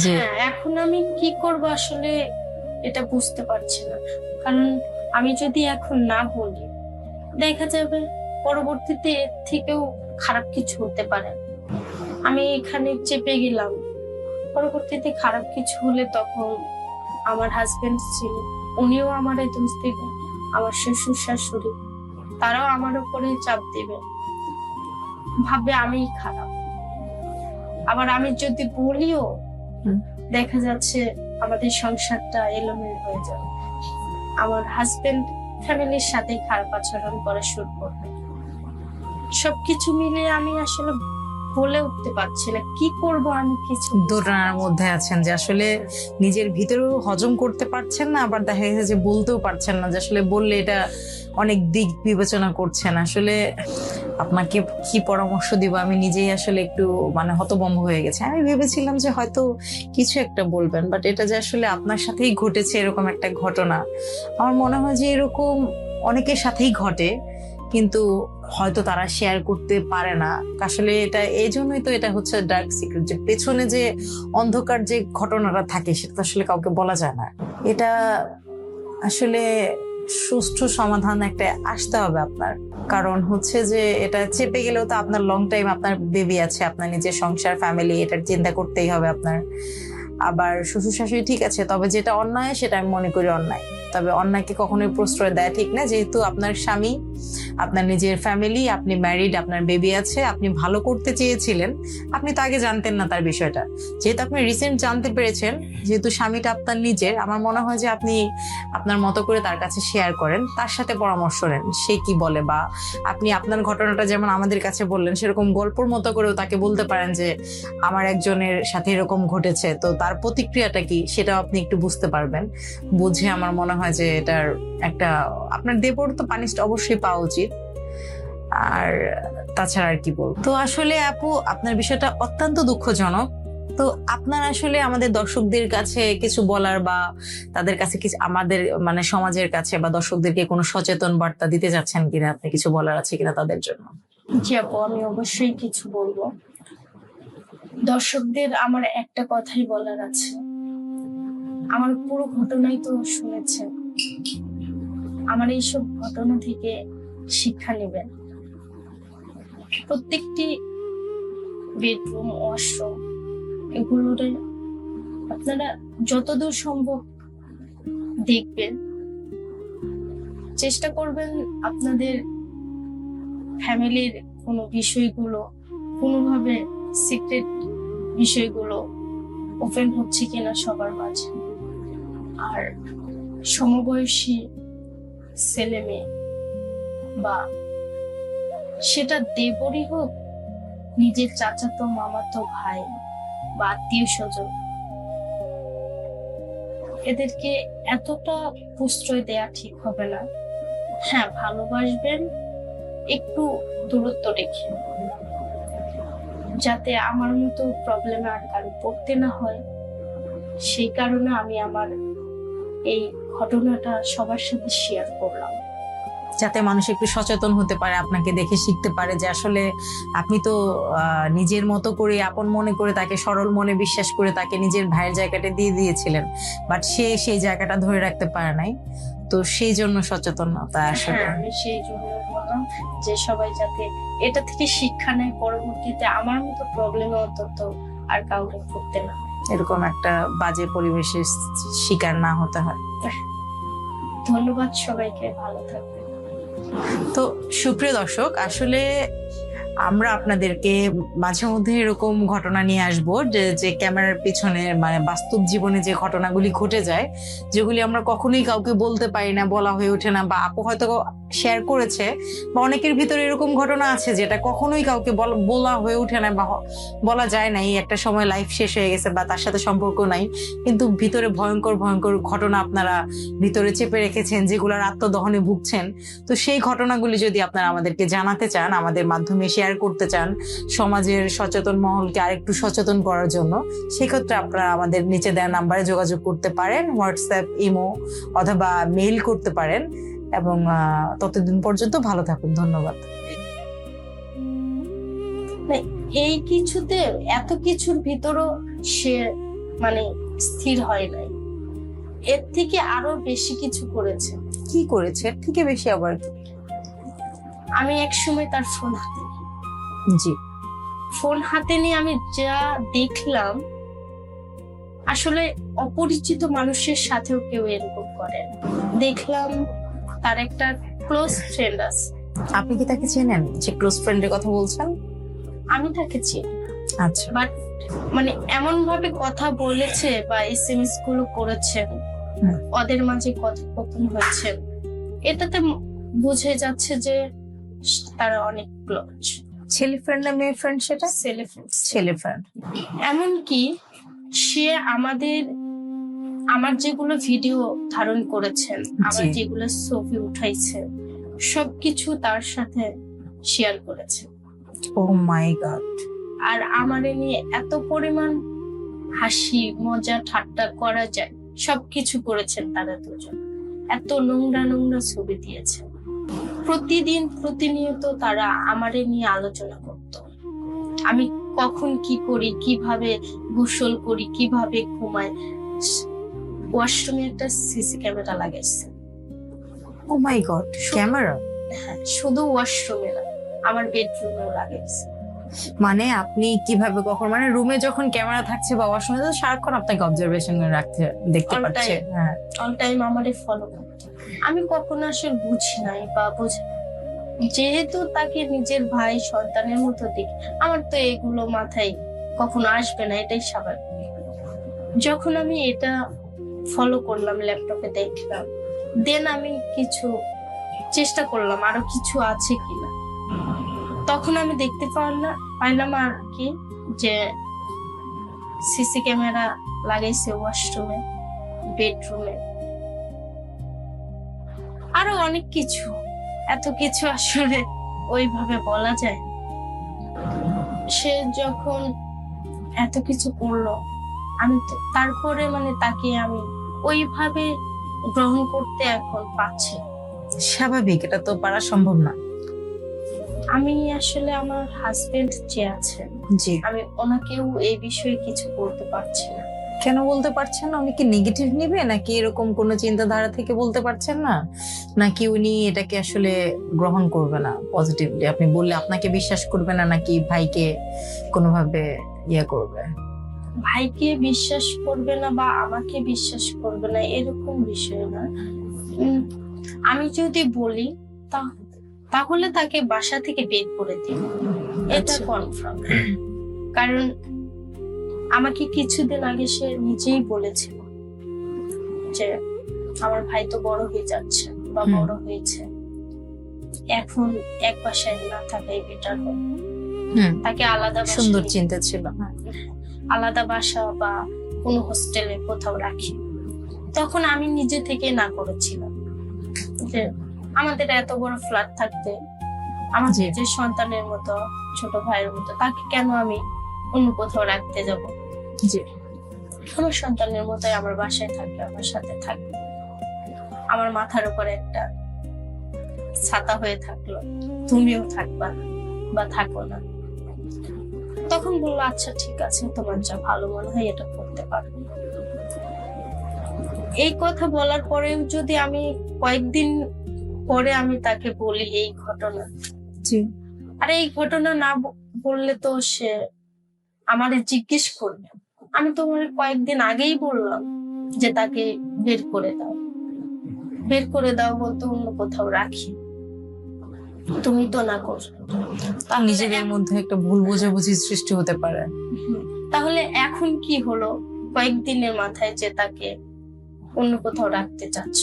যে হ্যাঁ, এখন আমি কি করব আসলে এটা বুঝতে পারছি না। কারণ আমি যদি এখন না বলি, দেখা যাবে পরবর্তীতে এর থেকেও খারাপ কিছু হতে পারে। আমি এখানে চেপে গেলাম, পরবর্তীতে খারাপ কিছু হলে তখন আমার হাজবেন্ড ছিল, উনিও আমার দোষ দেবে, আমার শ্বশুর শাশুড়ি তারাও আমার উপরে চাপ দেবে, ভাববে আমি খারাপ। আবার আমি যদি বলিও, দেখা যাচ্ছে আমাদের সংসারটা এলোমেলো হয়ে যাবে, আমার হাজবেন্ড ফ্যামিলির সাথে খারাপ আচরণ করা শুরু করবে। সবকিছু মিলিয়ে আমি আসলে বলে উঠতে পারছি না কি করব। আমি কিছু দোটানার মধ্যে আছেন যে আসলে নিজের ভিতরেও হজম করতে পারছেন না, আবার দেখা গেছে যে বলতেও পারছেন না যে আসলে বললে এটা অনেক দিক বিবেচনা করছেন। আসলে আপনাকে কি পরামর্শ দিব আমি নিজেই আসলে একটু মানে হতভম্ব হয়ে গেছে। আমি ভেবেছিলাম যে হয়তো কিছু একটা বলবেন, বাট এটা যে আসলে আপনার সাথেই ঘটেছে এরকম একটা ঘটনা, আমার মনে হয় যে এরকম অনেকের সাথেই ঘটে, কিন্তু হয়তো তারা শেয়ার করতে পারে না। আসলে এটা এই জন্যই তো এটা হচ্ছে ডার্ক সিক্রেট, যে পেছনে যে অন্ধকার যে ঘটনাটা থাকে সেটা তো আসলে কাউকে বলা যায় না। এটা আসলে সুষ্ঠু সমাধান একটা আসতে হবে আপনার, কারণ হচ্ছে যে এটা চেপে গেলেও তো আপনার লং টাইম আপনার বেবি আছে, আপনার নিজের সংসার ফ্যামিলি, এটার চিন্তা করতেই হবে আপনার। আবার শ্বশুর শাশুড়ি ঠিক আছে, তবে যেটা অন্যায় সেটা আমি মনে করি অন্যায়, তবে অন্যায়কে কখনোই প্রশ্রয় দেয় ঠিক না। যেহেতু আপনার স্বামী, আপনার নিজের ফ্যামিলি, আপনি ম্যারিড, আপনার বেবি আছে, আপনি ভালো করতে চেয়েছিলেন, আপনি তো আগে জানতেন না তার বিষয়টা, যেহেতু আপনি রিসেন্ট জানতে পেরেছেন, যেহেতু স্বামীটা আপনার নিজের, আমার মনে হয় যে আপনি আপনার মতো করে তার কাছে শেয়ার করেন, তার সাথে পরামর্শ নেন সে কি বলে, বা আপনি আপনার ঘটনাটা যেমন আমাদের কাছে বললেন সেরকম গল্পর মতো করেও তাকে বলতে পারেন যে আমার একজনের সাথে এরকম ঘটেছে, তো তার প্রতিক্রিয়াটা কি সেটাও আপনি একটু বুঝতে পারবেন। বুঝে আমার মনে হয় যে এটার একটা আপনার দেবর তো পানিশড অবশ্যই পাওয়া উচিত। আর তাছাড়া আর কি বলবো, তো আসলে আপু আপনার বিষয়টা অত্যন্ত দুঃখজনক। তো আপনার আসলে আমাদের দর্শকদের কাছে কিছু বলার বা তাদের কাছে কিছু আমাদের মানে সমাজের কাছে বা দর্শকদেরকে কোনো সচেতন বার্তা দিতে যাচ্ছেন কিনা, আপনি কিছু বলার আছে কিনা তাদের জন্য? জি আপু, আমি অবশ্যই কিছু বলবো। দর্শকদের আমার একটা কথাই বলার আছে, আমার পুরো ঘটনাই তো শুনেছেন, আমার এইসব ঘটনা থেকে শিক্ষা নেবেন। প্রত্যেকটি বেডরুম, ওয়াশরুম এগুলোরে আপনারা যতদূর সম্ভব দেখবেন, চেষ্টা করবেন আপনাদের ফ্যামিলির কোনো বিষয়গুলো কোনোভাবে সিক্রেট বিষয়গুলো ওপেন হচ্ছে কিনা সবার মাঝে। আর সমবয়সী ছেলে মেয়ে বা সেটা দেবরই হোক, নিজের চাচাতো মামাতো ভাই বা আত্মীয় স্বজন, এদেরকে এতটা প্রশ্রয় দেয়া ঠিক হবে না। হ্যাঁ, ভালোবাসবেন একটু দূরত্ব রেখে, যাতে আমার মতো প্রবলেমে আর কারো পড়তে না হয়। সেই কারণে আমি আমার এই ঘটনাটা সবার সাথে শেয়ার করলাম, যাতে মানুষ একটু সচেতন হতে পারে, আপনাকে দেখে শিখতে পারে যে আসলে আপনি তো নিজের মতো করে আপন মনে করে তাকে সরল মনে বিশ্বাস করে তাকে নিজের ভাইয়ের জায়গাটা দিয়ে দিয়েছিলেন, বাট সে সেই জায়গাটা ধরে রাখতে পারে নাই, তো সেই জন্য সচেতনতা আসলে। হ্যাঁ, আমি সেই জন্য বললাম যে সবাই যাতে এটা থেকে শিক্ষা নেয়, পরবর্তীতে আমার মতো প্রবলেমে অন্তত আর কাউকে পড়তে না হয়। এরকম একটা বাজে পরিবেশের শিকার না হতে হয়। ধন্যবাদ সবাইকে, ভালো থাকবেন। তো সুপ্রিয় দর্শক, আসলে আমরা আপনাদেরকে মাঝে মধ্যে এরকম ঘটনা নিয়ে আসবো যে ক্যামেরার পিছনে মানে বাস্তব জীবনে যে ঘটনাগুলি ঘটে যায়, যেগুলি আমরা কখনোই কাউকে বলতে পারি না, বলা হয়ে ওঠে না, বা আপু হয়তো শেয়ার করেছে, বা অনেকের ভিতরে এরকম ঘটনা আছে যেটা কখনোই কাউকে বলা হয়ে ওঠে না বা বলা যায় নাই, একটা সময় লাইফ শেষ হয়ে গেছে বা তার সাথে সম্পর্ক নাই, কিন্তু ভিতরে ভয়ঙ্কর ভয়ঙ্কর ঘটনা আপনারা ভিতরে চেপে রেখেছেন, যেগুলোর আত্মদহনে ভুগছেন। তো সেই ঘটনাগুলি যদি আপনারা আমাদেরকে জানাতে চান, আমাদের মাধ্যমে শেয়ার করতে চান সমাজের সচেতন মহলকে আরেকটু সচেতন করার জন্য, সেক্ষেত্রে আপনারা আমাদের নিচে দেওয়া নাম্বারে যোগাযোগ করতে পারেন, হোয়াটসঅ্যাপ, ইমো অথবা মেইল করতে পারেন। এবং ততদিন পর্যন্ত ভালো থাকুন। ধন্যবাদ। এই কিছুতে এত কিছুর ভিতরও সে মানে স্থির হয় নাই, এর থেকে আরো বেশি কিছু করেছে। কি করেছে এর থেকে বেশি আবার? আমি এক সময় তার ফোন হাতে নিই। জি, ফোন হাতে নিয়ে আমি যা দেখলাম, আসলে অপরিচিত মানুষের সাথেও কেউ এরকম করে। দেখলাম তার একটা ক্লোজ ফ্রেন্ড আছে। আপনি কি তাকে চেনেন যে ক্লোজ ফ্রেন্ডের কথা বলছেন? আমি তাকে চিনি, আচ্ছা, বাট মানে এমন ভাবে কথা বলেছে বা এসএমএস গুলো করেছেন, ওদের মাঝে কথোপকথন হচ্ছে, এটাতে বুঝে যাচ্ছে যে তারা অনেক ক্লোজ। ছেলে ফ্রেন্ড না মেয়ে ফ্রেন্ড? সেটা ছেলে ফ্রেন্ড। ছেলে ফ্রেন্ড। এমনকি সে আমার যেগুলো ভিডিও ধারণ করেছেন, আমার জি। যেগুলো ছবি উঠাইছে, সবকিছু তার সাথে শেয়ার করেছে। ও মাই গড। আর আমারে নিয়ে এত পরিমাণ হাসি মজা ঠাট্টা করা যায় সবকিছু করেছেন তারা দুজন। এত নোংরা নোংরা ছবি দিয়েছে। প্রতিদিন প্রতিনিয়ত তারা আমারে নিয়ে আলোচনা করত। আমি কখন কি করি, কিভাবে গোসল করি, কিভাবে ঘুমাই। ওয়াশরুমে একটা সিসি ক্যামেরা লাগাইছে। ও মাই গড, ক্যামেরা? হ্যাঁ, শুধু ওয়াশরুমে না, আমার বেডরুমেও লাগাইছে। মানে আপনি কিভাবে কখন, মানে রুমে যখন ক্যামেরা থাকছে বা ওয়াশরুমে, তো সারাক্ষণ আপনাকে অবজারভেশন রাখতে দেখতে All পাচ্ছে? time. হ্যাঁ। অল টাইম আমারে ফলো করত। আমি কখনো আসলে বুঝি নাই বা বুঝি, যেহেতু তাকে নিজের ভাই সন্তানের মতো দেখি, আমার তো এগুলো মাথায় কখনো আসবে না, এটাই স্বাভাবিক। যখন আমি এটা ফলো করলাম, ল্যাপটপে দেখলাম, দেন আমি কিছু চেষ্টা করলাম আরো কিছু আছে কিনা। তখন আমি দেখতে পাইলাম আর কি, যে সিসি ক্যামেরা লাগাইছে ওয়াশরুমে, বেডরুমে, আরো অনেক কিছু। এত কিছু আসলে ওইভাবে বলা যায় না। সে যখন এত কিছু করলো, আমি তো তারপরে মানে তাকে আমি ওইভাবে গ্রহণ করতে এখন পারছি না। স্বাভাবিক, এটা তো পারা সম্ভব না। আমি আসলে আমার হাজবেন্ড যে আছেন, জি। আমি ওনাকেও এই বিষয়ে কিছু বলতে পারছি না। কেন বলতে পারছেন না? উনি কি নেগেটিভ নিবে, নাকি এরকম কোনো চিন্তাধারা থেকে বলতে পারছেন না, নাকি উনি এটাকে আসলে গ্রহণ করবে না পজিটিভলি? আপনি বললে আপনাকে বিশ্বাস করবে না, নাকি ভাইকে কোনোভাবে করবে? ভাইকে বিশ্বাস করবে না বা আমাকে বিশ্বাস করবে না এরকম বিষয় না। আমি যদি বলি তাহলে তাকে বাসা থেকে বের করে দিব, এটা আচ্ছা। কনফার্ম। কারণ আমাকে কিছুদিন আগে সে নিজেই বলেছিল যে আমার ভাই তো বড় হয়ে যাচ্ছে বা বড় হয়েছে, এখন এক বাসায় না থাকাই বেটার হবে। তাকে আলাদা সুন্দর চিন্তা ছিল। আলাদা বাসা বা কোনো হোস্টেলে কোথাও রাখি। তখন আমি নিজে থেকে না করেছিলাম যে আমাদের এত বড় ফ্ল্যাট থাকতে আমার যে সন্তানের মতো, ছোট ভাইয়ের মতো, তাকে কেন আমি অন্য কোথাও রাখতে যাব? জি। আমার সন্তানের মতোই আমার বাসায় থাকবে, আমার সাথে থাকবে, আমার মাথার উপরে একটা ছাতা হয়ে থাকলো, তুমিও থাকবা বা থাকো না। তখন বললো আচ্ছা ঠিক আছে, তোমার যা ভালো মনে হয় এটা করতে পারো। এই কথা বলার পরেও যদি আমি কয়েকদিন পরে আমি তাকে বলি এই ঘটনা, আর এই ঘটনা না বললে তো সে আমারে জিজ্ঞেস করবে, আমি তোমার কয়েকদিন আগেই বললাম যে তাকে বের করে দাও, বের করে দাও বলতে অন্য কোথাও রাখি, তুমি তো না করো। তার নিজেদের মধ্যে একটা ভুল বোঝাবুঝি সৃষ্টি হতে পারে। তাহলে এখন কি হলো কয়েকদিনের মাথায় যে তাকে অন্য কোথাও রাখতে চাচ্ছ?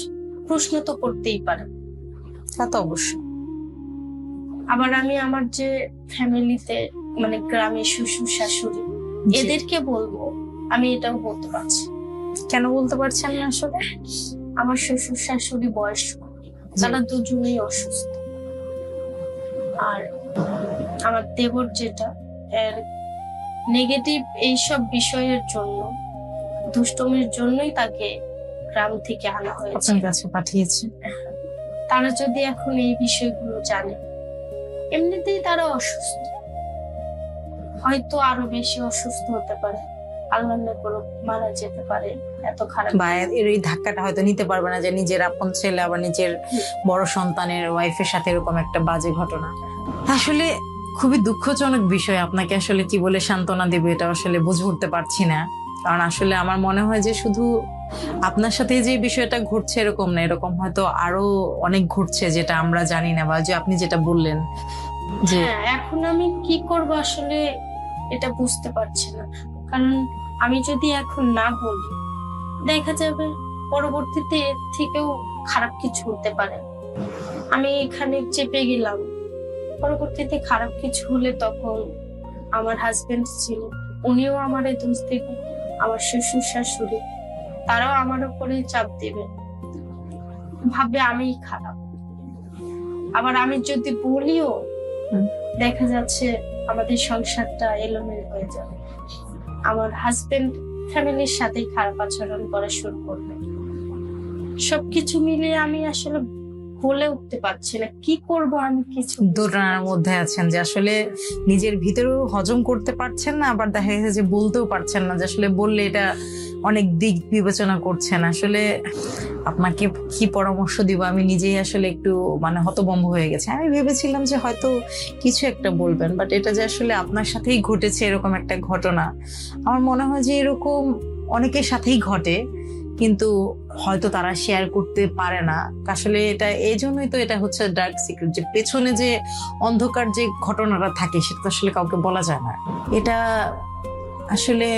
প্রশ্ন তো করতেই পারে। তা তো অবশ্যই। আবার আমি আমার যে ফ্যামিলিতে মানে গ্রামে শ্বশুর শাশুড়ি, এদেরকে বলবো, আমি এটাও বলতে পারছি। কেন বলতে পারছেন না আসলে? আমার শ্বশুর শাশুড়ি বয়স্ক, তারা দুজনেই অসুস্থ। আর আমার দেবর যেটা, এর নেগেটিভ এইসব বিষয়ের জন্য, দুষ্টমির জন্যই তাকে গ্রাম থেকে আনা হয়েছে, আপনার কাছে পাঠিয়েছে। তারা যদি এখন এই বিষয়গুলো জানে, এমনিতেই তারা অসুস্থ, হয়তো আরো বেশি অসুস্থ হতে পারে, আল্লাহ না করুক মারা যেতে পারে। এত খারাপ, বা এর এই ধাক্কাটা হয়তো নিতে পারবে না যে নিজের আপন ছেলে আবার নিজের বড় সন্তানের ওয়াইফের সাথে এরকম একটা বাজে ঘটনা। আসলে খুবই দুঃখজনক বিষয়। আপনাকে আসলে কি বলে সান্ত্বনা দেবে এটা আসলে বুঝে উঠতে পারছি না। কারণ আসলে আমার মনে হয় যে শুধু আপনার সাথে যে বিষয়টা ঘটছে এরকম না, এরকম হয়তো আরো অনেক ঘটছে যেটা আমরা জানি না, বা যে আপনি যেটা বললেন যে এখন আমি কি করব আসলে এটা বুঝতে পারছি না। কারণ আমি যদি এখন না বলি, দেখা যাবে পরবর্তীতে এর থেকেও খারাপ কিছু হতে পারে। আমি এখানে চেপে গেলাম, পরবর্তীতে খারাপ কিছু হলে তখন আমার হাজবেন্ড ছিল, উনিও আমারে দোষ দেবে, আমার শ্বশুর শাশুড়ি তারাও আমার উপরে চাপ দেবে, ভাববে আমিই খারাপ। আবার আমি যদি বলিও হুম। দেখা যাচ্ছে আমাদের সংসারটা এলোমেলো হয়ে যাবে। আমার হাজবেন্ড ফ্যামিলির সাথেই খারাপ আচরণ করা শুরু করবে। সবকিছু মিলিয়ে আমি আসলে বলে উঠতে পারছি না কি করব, আমি কিছু বুঝতে দোটানার পারছি না। মধ্যে আছেন যে আসলে নিজের ভিতরেও হজম করতে পারছেন না, আবার দেখা গেছে যে বলতেও পারছেন না, যে আসলে বললে এটা অনেক দিক বিবেচনা করছেন। আসলে আপনাকে কি পরামর্শ দিব আমি নিজেই আসলে একটু মানে হতভম্ব হয়ে গেছে। আমি ভেবেছিলাম যে হয়তো কিছু একটা বলবেন, বাট এটা যে আসলে আপনার সাথেই ঘটেছে এরকম একটা ঘটনা, আমার মনে হয় যে এরকম অনেকের সাথেই ঘটে, কিন্তু হয়তো তারা শেয়ার করতে পারে না। আসলে এটা এই জন্যই তো এটা হচ্ছে ডার্ক সিক্রেট, যে পেছনে যে অন্ধকার যে ঘটনাটা থাকে সেটা তো আসলে কাউকে বলা যায় না। এটা আসলে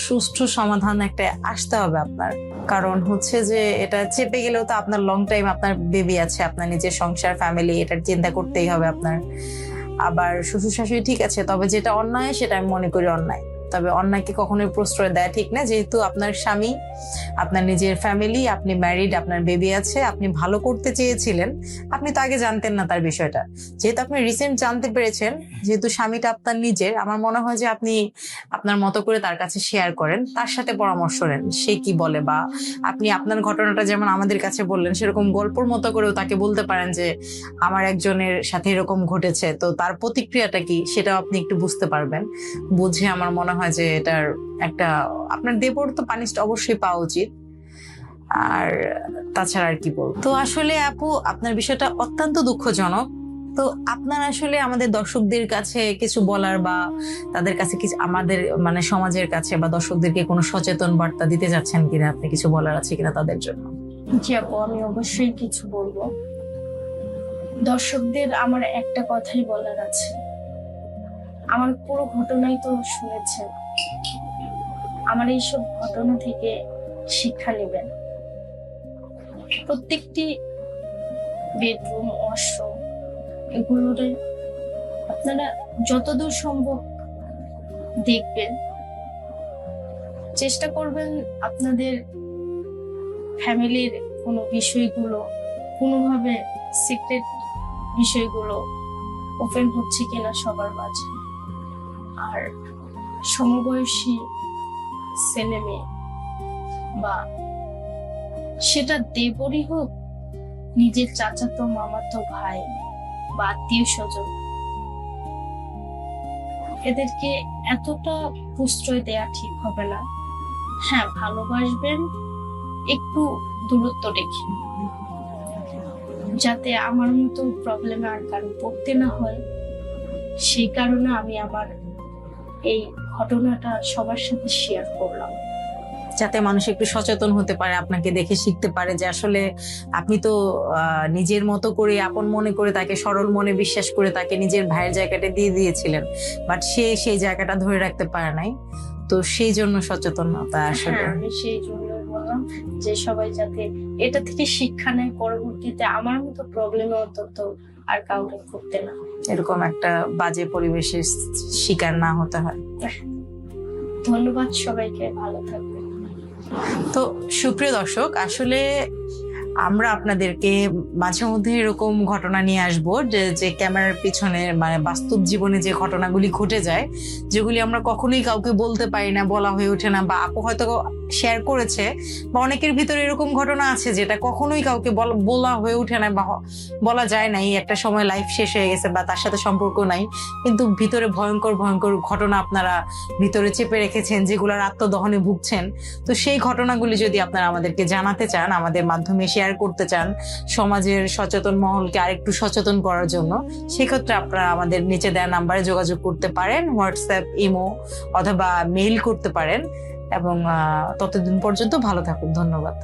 সুষ্ঠু সমাধান একটা আসতে হবে আপনার, কারণ হচ্ছে যে এটা চেপে গেলেও তো আপনার লং টাইম আপনার বেবি আছে, আপনার নিজের সংসার ফ্যামিলি, এটার চিন্তা করতেই হবে আপনার। আবার শ্বশুর শাশুড়ি ঠিক আছে, তবে যেটা অন্যায় সেটা আমি মনে করি অন্যায়, তবে অন্যায়কে কখনোই প্রশ্রয় দেয় ঠিক না। যেহেতু আপনার স্বামী, আপনার নিজের ফ্যামিলি, আপনি ম্যারিড, আপনার বেবি আছে, আপনি ভালো করতে চেয়েছিলেন, আপনি তো আগে জানতেন না তার বিষয়টা, যেহেতু আপনি রিসেন্ট জানতে পেরেছেন, যেহেতু স্বামীটা আপনার নিজের, আমার মনে হয় যে আপনি আপনার মতো করে তার কাছে শেয়ার করেন, তার সাথে পরামর্শ নেন সে কি বলে, বা আপনি আপনার ঘটনাটা যেমন আমাদের কাছে বললেন সেরকম গল্পর মতো করেও তাকে বলতে পারেন যে আমার একজনের সাথে এরকম ঘটেছে, তো তার প্রতিক্রিয়াটা কি সেটাও আপনি একটু বুঝতে পারবেন। বুঝে আমার মনে হয় যে এটার একটা আপনার দেবর তো পানিশড অবশ্যই পাওয়া উচিত। আর তাছাড়া আর কি বলবো, তো আসলে আপু আপনার বিষয়টা অত্যন্ত দুঃখজনক। তো আপনার আসলে আমাদের দর্শকদের কাছে কিছু বলার বা তাদের কাছে কিছু আমাদের মানে সমাজের কাছে বা দর্শকদেরকে কোনো সচেতন বার্তা দিতে যাচ্ছেন কিনা, আপনি কিছু বলার আছে কিনা তাদের জন্য? জি আপু, আমি অবশ্যই কিছু বলবো। দর্শকদের আমার একটা কথাই বলার আছে, আমার পুরো ঘটনাই তো শুনেছেন, আমার এইসব ঘটনা থেকে শিক্ষা নেবেন। প্রত্যেকটি বেডরুম, ওয়াশরুম এগুলোর আপনারা যতদূর সম্ভব দেখবেন, চেষ্টা করবেন আপনাদের ফ্যামিলির কোনো বিষয়গুলো কোনোভাবে সিক্রেট বিষয়গুলো ওপেন হচ্ছে কিনা সবার মাঝে। আর সমবয়সী ছেলে মেয়ে বা সেটা দেবরই হোক, নিজের চাচাতো মামাতো ভাই বা আত্মীয় স্বজন, এদেরকে এতটা প্রশ্রয় দেয়া ঠিক হবে না। হ্যাঁ, ভালোবাসবেন, একটু দূরত্ব রেখে, যাতে আমার মতো প্রবলেমে আর কারো পড়তে না হয়। সেই কারণে আমি আমার এই ঘটনাটা সবার সাথে শেয়ার করলাম, যাতে মানুষ একটু সচেতন হতে পারে, আপনাকে দেখে শিখতে পারে যে আসলে আপনি তো নিজের মতো করে আপন মনে করে তাকে সরল মনে বিশ্বাস করে তাকে নিজের ভাইয়ের জায়গাটা দিয়ে দিয়েছিলেন, বাট সে সেই জায়গাটা ধরে রাখতে পারে নাই, তো সেই জন্য সচেতনতা আসলে। হ্যাঁ, আমি সেই জন্য বললাম যে সবাই যাতে এটা থেকে শিক্ষা নেয়, পরবর্তীতে আমার মতো প্রবলেমে অন্তত আর কাউকে ভুগতে না। এরকম একটা বাজে পরিবেশের শিকার না হতে হয়। ধন্যবাদ সবাইকে, ভালো থাকবেন। তো সুপ্রিয় দর্শক, আসলে আমরা আপনাদেরকে মাঝে মধ্যে এরকম ঘটনা নিয়ে আসবো যে ক্যামেরার পিছনে মানে বাস্তব জীবনে যে ঘটনাগুলি ঘটে যায়, যেগুলি আমরা কখনোই কাউকে বলতে পারি না, বলা হয়ে ওঠে না, বা আপু হয়তো শেয়ার করেছে, বা অনেকের ভিতরে এরকম ঘটনা আছে যেটা কখনোই কাউকে বলা হয়ে ওঠে না বা বলা যায় নাই, একটা সময় লাইফ শেষ হয়ে গেছে বা তার সাথে সম্পর্ক নাই, কিন্তু ভিতরে ভয়ঙ্কর ভয়ঙ্কর ঘটনা আপনারা ভিতরে চেপে রেখেছেন, যেগুলোর আত্মদহনে ভুগছেন। তো সেই ঘটনাগুলি যদি আপনারা আমাদেরকে জানাতে চান, আমাদের মাধ্যমে শেয়ার করতে চান সমাজের সচেতন মহলকে আরেকটু সচেতন করার জন্য, সেক্ষেত্রে আপনারা আমাদের নিচে দেওয়া নাম্বারে যোগাযোগ করতে পারেন, হোয়াটসঅ্যাপ, ইমো অথবা মেইল করতে পারেন। এবং ততদিন পর্যন্ত ভালো থাকুন। ধন্যবাদ।